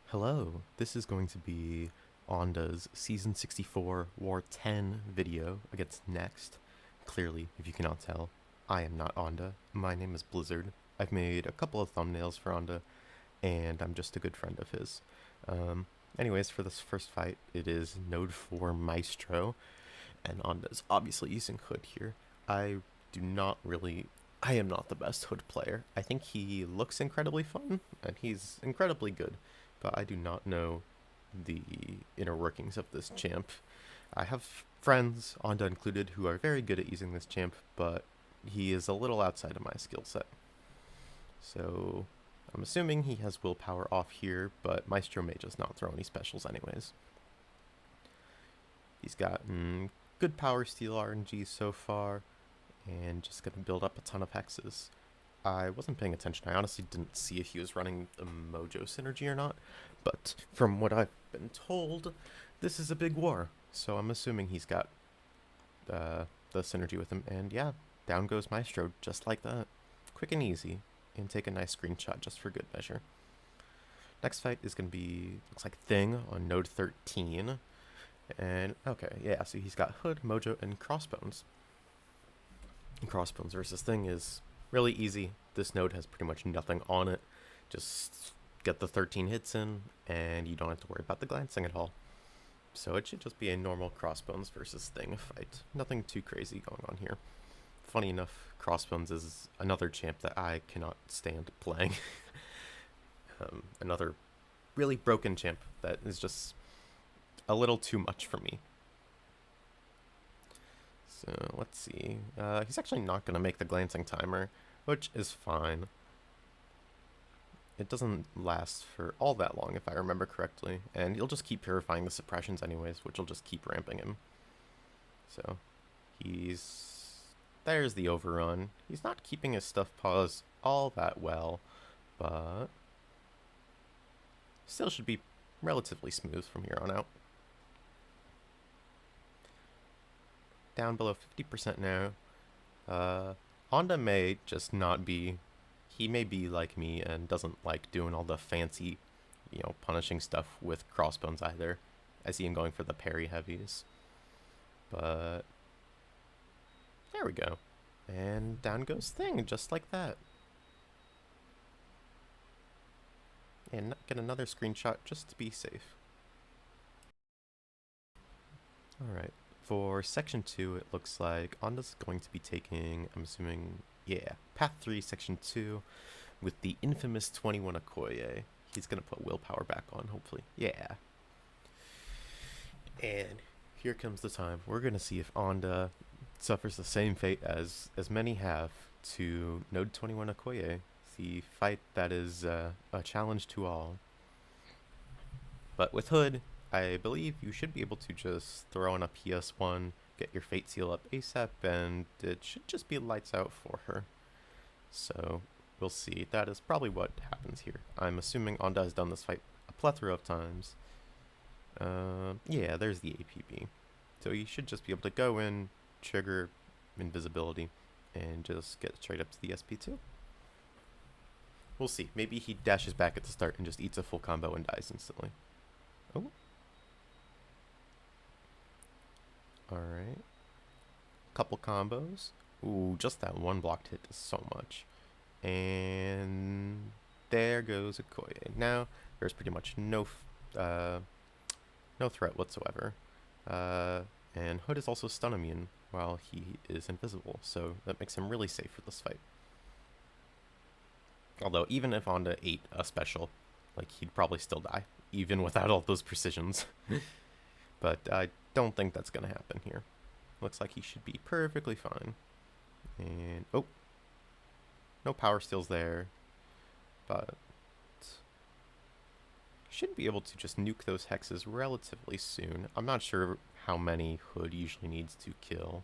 Hello, this is going to be Onda's Season 64 War 10 video against Next. Clearly, if you cannot tell, I am not Onda. My name is Blizzard. I've made a couple of thumbnails for Onda, and I'm just a good friend of his. Anyways, for this first fight, it is Node 4 Maestro, and Onda's obviously using Hood here. I do not really... I am not the best Hood player. I think he looks incredibly fun, and he's incredibly good, but I do not know the inner workings of this champ. I have friends, Onda included, who are very good at using this champ, but he is a little outside of my skill set. So I'm assuming he has willpower off here, but Maestro may just not throw any specials anyways. He's got good power steal RNG so far, and just gonna build up a ton of hexes. I wasn't paying attention. I honestly didn't see if he was running the Mojo synergy or not, but from what I've been told, this is a big war, so I'm assuming he's got the synergy with him, and yeah, down goes Maestro, just like that. Quick and easy, and take a nice screenshot just for good measure. Next fight is going to be, looks like Thing on node 13, and okay, yeah, so he's got Hood, Mojo, and Crossbones. And Crossbones versus Thing is really easy. This node has pretty much nothing on it. Just get the 13 hits in, and you don't have to worry about the glancing at all. So it should just be a normal Crossbones versus Thing fight. Nothing too crazy going on here. Funny enough, Crossbones is another champ that I cannot stand playing. Another really broken champ that is just a little too much for me. So let's see. He's actually not going to make the glancing timer, which is fine. It doesn't last for all that long, if I remember correctly, and you'll just keep purifying the suppressions anyways, which will just keep ramping him. So there's the overrun. He's not keeping his stuff paused all that well, but still should be relatively smooth from here on out. Down below 50% now. Onda may just not be... He may be like me and doesn't like doing all the fancy, punishing stuff with Crossbones either. I see him going for the parry heavies. But there we go. And down goes Thing, just like that. And get another screenshot just to be safe. Alright. For section 2, it looks like Onda's going to be taking, I'm assuming, yeah, path 3, section 2, with the infamous 21 Okoye. He's going to put willpower back on, hopefully. Yeah. And here comes the time. We're going to see if Onda suffers the same fate as many have to node 21 Okoye, the fight that is a challenge to all. But with Hood, I believe you should be able to just throw in a PS1, get your Fate Seal up ASAP, and it should just be lights out for her. So, we'll see. That is probably what happens here. I'm assuming Onda has done this fight a plethora of times. Yeah, there's the APB. So you should just be able to go in, trigger invisibility, and just get straight up to the SP2. We'll see. Maybe he dashes back at the start and just eats a full combo and dies instantly. Oh. Alright. Couple combos. Ooh, just that one blocked hit does so much. And there goes Okoye. Now, there's pretty much no threat whatsoever. And Hood is also stun immune while he is invisible, so that makes him really safe for this fight. Although, even if Onda ate a special, he'd probably still die, even without all those precisions. But I don't think that's going to happen here. Looks like he should be perfectly fine. And, oh, no power steals there, but should be able to just nuke those hexes relatively soon. I'm not sure how many Hood usually needs to kill.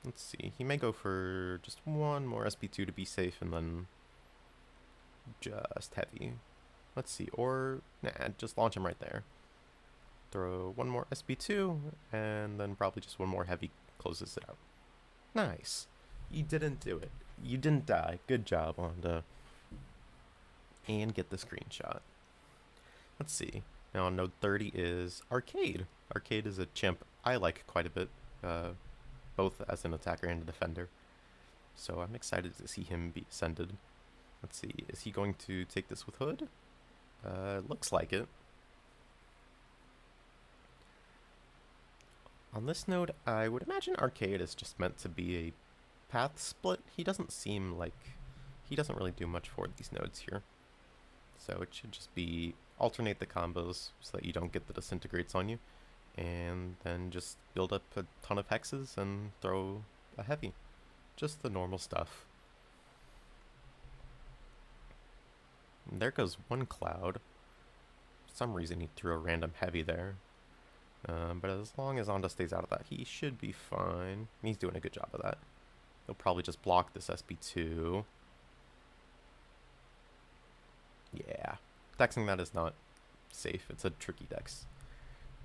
Let's see, he may go for just one more SP2 to be safe, and then just heavy. Let's see, or, nah, just launch him right there. Throw one more SP2, and then probably just one more heavy closes it out. Nice. You didn't do it. You didn't die. Good job, Onda. And get the screenshot. Let's see. Now on node 30 is Arcade. Arcade is a champ I like quite a bit, both as an attacker and a defender. So I'm excited to see him be ascended. Let's see, is he going to take this with Hood? Looks like it. On this node, I would imagine Arcade is just meant to be a path split. He doesn't seem like... he doesn't really do much for these nodes here. So it should just be alternate the combos so that you don't get the disintegrates on you. And then just build up a ton of hexes and throw a heavy. Just the normal stuff. And there goes one cloud. For some reason he threw a random heavy there. But as long as Onda stays out of that, he should be fine. He's doing a good job of that. He'll probably just block this SB2. Yeah. Dexing that is not safe. It's a tricky dex.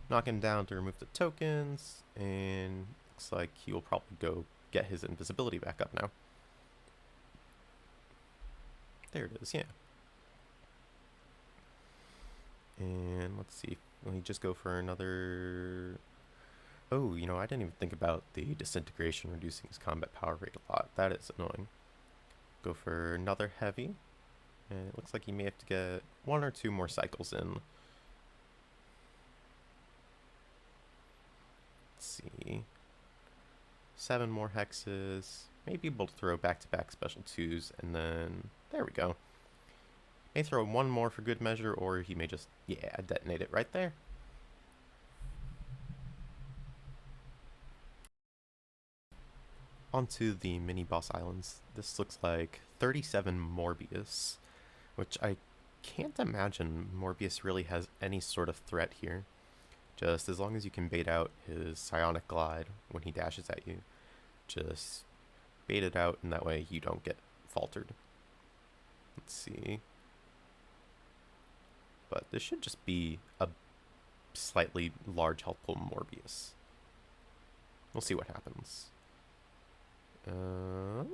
Knock him down to remove the tokens, and looks like he will probably go get his invisibility back up now. There it is, yeah. And let's see, will he just go for another... oh, you know, I didn't even think about the disintegration reducing his combat power rate a lot. That is annoying. Go for another heavy. And it looks like he may have to get 1 or 2 more cycles in. Let's see. 7 more hexes. Maybe able to throw back-to-back special 2s, and then... there we go. May throw 1 more for good measure, or he may just, yeah, detonate it right there. Onto the mini-boss islands. This looks like 37 Morbius, which I can't imagine Morbius really has any sort of threat here. Just as long as you can bait out his psionic glide when he dashes at you, just bait it out, and that way you don't get faltered. Let's see. But this should just be a slightly large helpful Morbius. We'll see what happens. Oh.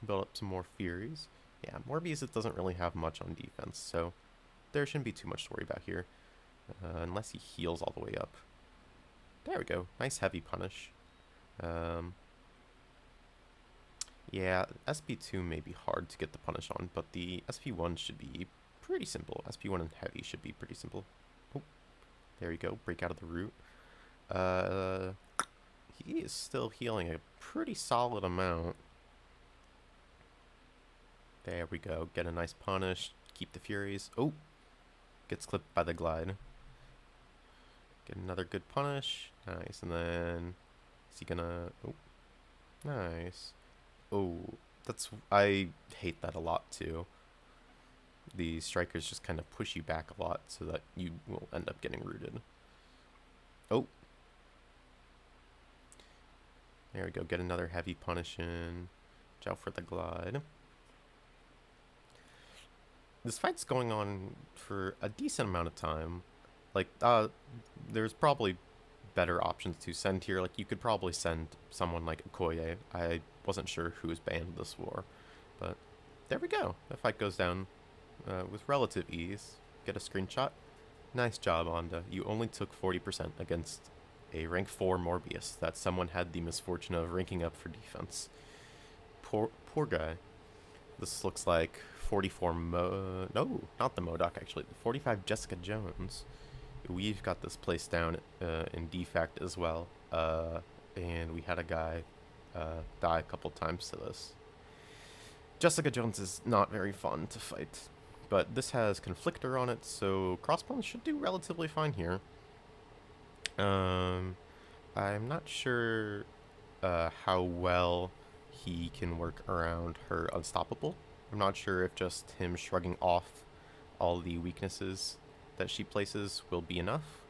Build up some more Furies. Yeah, Morbius, it doesn't really have much on defense, so there shouldn't be too much to worry about here. Unless he heals all the way up. There we go. Nice heavy punish. Yeah, SP2 may be hard to get the punish on, but the SP1 should be pretty simple. SP1 and heavy should be pretty simple. Oh, there you go. Break out of the root. He is still healing a pretty solid amount. There we go. Get a nice punish. Keep the Furies. Oh, gets clipped by the glide. Get another good punish. Nice. And then is he gonna... oh, nice. Oh, that's... I hate that a lot too. The strikers just kind of push you back a lot so that you will end up getting rooted. Oh. There we go. Get another heavy punish in. Watch out for the glide. This fight's going on for a decent amount of time. Like, there's probably better options to send here. Like, you could probably send someone like Okoye. I wasn't sure who was banned this war. But there we go. The fight goes down with relative ease. Get a screenshot. Nice job, Onda. You only took 40% against a rank 4 Morbius that someone had the misfortune of ranking up for defense. Poor guy. This looks like 44 no, not the MODOK actually. 45 Jessica Jones. We've got this place down in dfact as well. And we had a guy die a couple times to this. Jessica Jones is not very fun to fight. But this has Conflictor on it, so Crossbones should do relatively fine here. I'm not sure how well he can work around her Unstoppable. I'm not sure if just him shrugging off all the weaknesses that she places will be enough.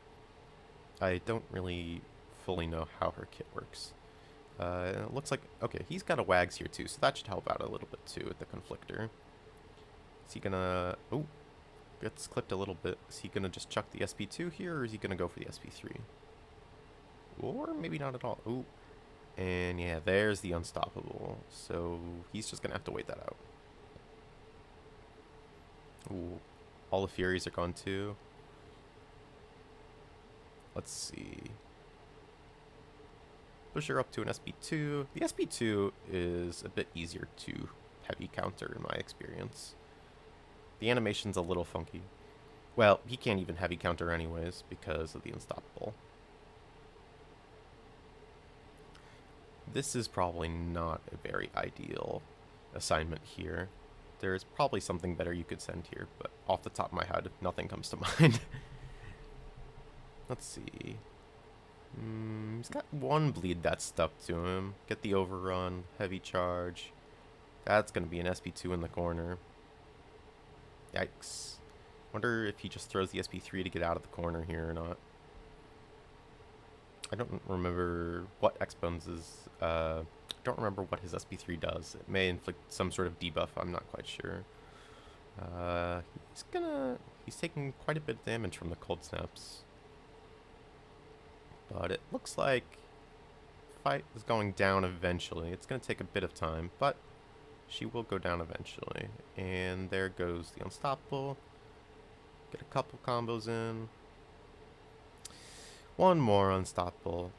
I don't really fully know how her kit works. It looks like... okay, he's got a Wags here too, so that should help out a little bit too with the Conflictor. Is he gonna... oh, gets clipped a little bit. Is he gonna just chuck the SP2 here, or is he gonna go for the SP3? Or maybe not at all. Ooh. And yeah, there's the Unstoppable. So he's just gonna have to wait that out. Ooh, all the Furies are gone too. Let's see. Push her up to an SP2. The SP2 is a bit easier to heavy counter in my experience. The animation's a little funky. Well, he can't even heavy counter anyways because of the Unstoppable. This is probably not a very ideal assignment here. There's probably something better you could send here, but off the top of my head, nothing comes to mind. Let's see. He's got one bleed that's stuck to him. Get the overrun, heavy charge. That's going to be an SP2 in the corner. Yikes. Wonder if he just throws the SP3 to get out of the corner here or not. I don't remember what X-Bones is. I don't remember what his SP3 does. It may inflict some sort of debuff. I'm not quite sure. He's taking quite a bit of damage from the cold snaps. But it looks like fight is going down eventually. It's going to take a bit of time, but she will go down eventually. And there goes the Unstoppable. Get a couple combos in. One more Unstoppable.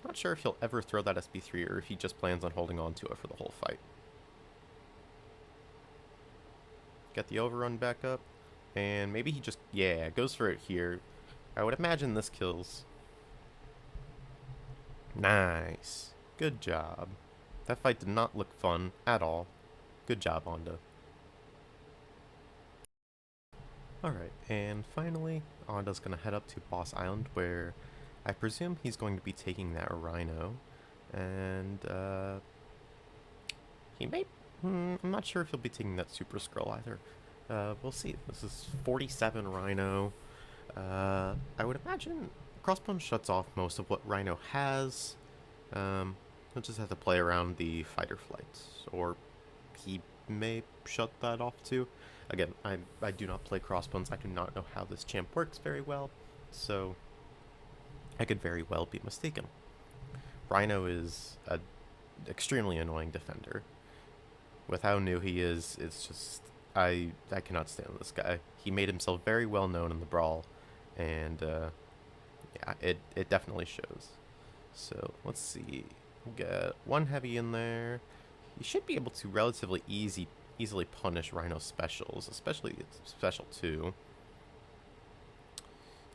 Not sure if he'll ever throw that SB3 or if he just plans on holding on to it for the whole fight. Get the overrun back up. And maybe he just, yeah, goes for it here. I would imagine this kills. Nice. Good job. That fight did not look fun at all. Good job, Onda. Alright, and finally, Onda's gonna head up to Boss Island, where I presume he's going to be taking that Rhino. And, he may... I'm not sure if he'll be taking that Super Scroll either. We'll see. This is 47 Rhino. I would imagine Crossbones shuts off most of what Rhino has. He'll just have to play around the fighter flights, or he may shut that off too. Again, I do not play Crossbones. I do not know how this champ works very well, so I could very well be mistaken. Rhino is an extremely annoying defender. With how new he is, it's just... I cannot stand this guy. He made himself very well known in the Brawl, and yeah, it definitely shows. So, let's see. We'll get one heavy in there. You should be able to relatively easily punish Rhino specials, especially its special 2.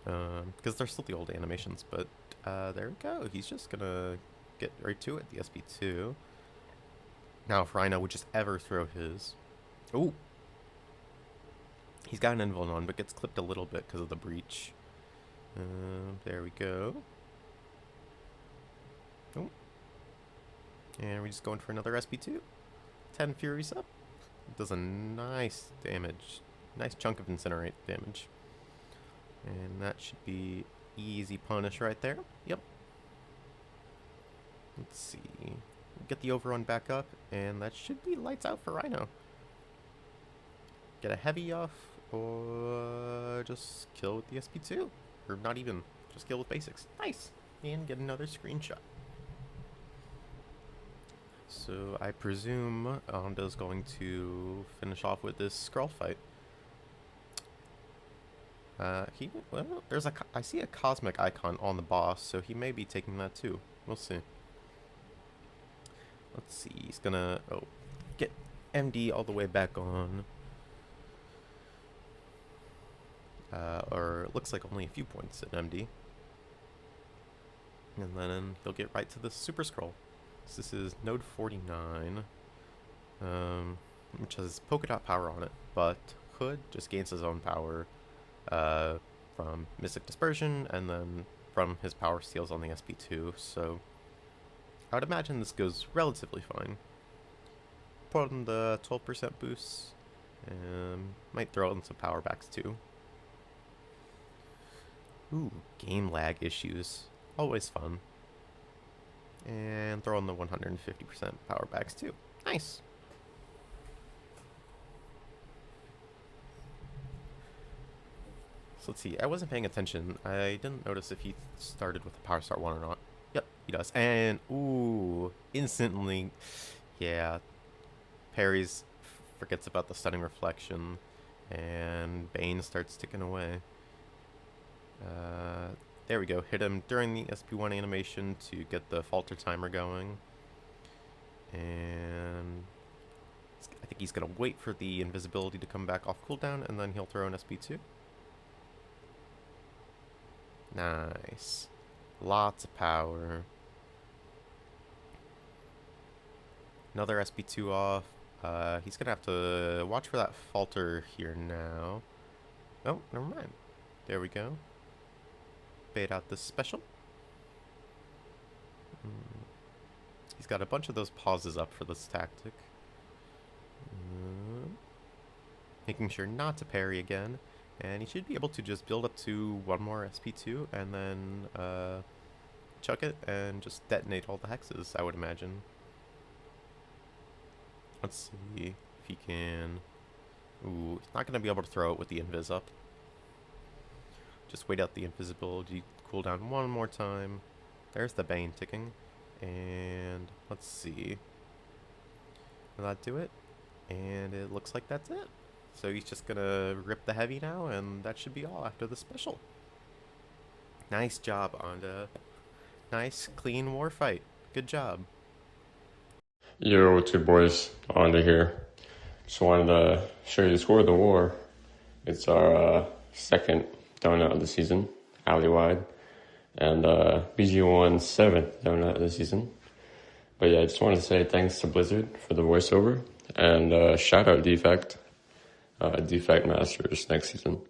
Because they're still the old animations, but there we go. He's just gonna get right to it, the SB2. Now, if Rhino would just ever throw his... Oh! He's got an invuln on, but gets clipped a little bit because of the breach. There we go. Oh. And we're just going for another SB2. 10 Furies up. It does a nice damage. Nice chunk of Incinerate damage. And that should be easy punish right there. Yep. Let's see. Get the overrun back up, and that should be lights out for Rhino. Get a heavy off, or just kill with the SP2. Or not even, just kill with basics. Nice! And get another screenshot. So I presume Onda's going to finish off with this Skrull fight. Well, I see a cosmic icon on the boss, so he may be taking that too. We'll see. Let's see, he's gonna, get MD all the way back on. Or it looks like only a few points at MD. And then he'll get right to the Super Scroll. So this is node 49, which has polka dot power on it, but Hood just gains his own power from Mystic Dispersion, and then from his power steals on the SP2, so I would imagine this goes relatively fine. Put on the 12% boost, and might throw in some power backs too. Ooh, game lag issues. Always fun. And throw in the 150% power backs too. Nice! So let's see, I wasn't paying attention. I didn't notice if he started with the Power Star 1 or not. Yep, he does. And, ooh, instantly, yeah, parries forgets about the stunning reflection, and Bane starts ticking away. There we go. Hit him during the SP1 animation to get the falter timer going. And I think he's going to wait for the invisibility to come back off cooldown, and then he'll throw an SP2. Nice. Lots of power. Another SP2 off. He's going to have to watch for that falter here now. Oh, never mind. There we go. Bait out this special. He's got a bunch of those pauses up for this tactic. Making sure not to parry again. And he should be able to just build up to one more SP2 and then chuck it and just detonate all the hexes, I would imagine. Let's see if he can... Ooh, he's not going to be able to throw it with the invis up. Just wait out the invisibility cooldown one more time. There's the Bane ticking. And let's see. Will that do it? And it looks like that's it. So he's just gonna rip the heavy now, and that should be all after the special. Nice job, Onda. Nice, clean war fight. Good job. Yo, two boys, Onda here. Just wanted to show you the score of the war. It's our second donut of the season, alleywide, and BG won 7th donut of the season. But yeah, I just wanted to say thanks to Blizzard for the voiceover, and shout out dfact. dfact Masters next season.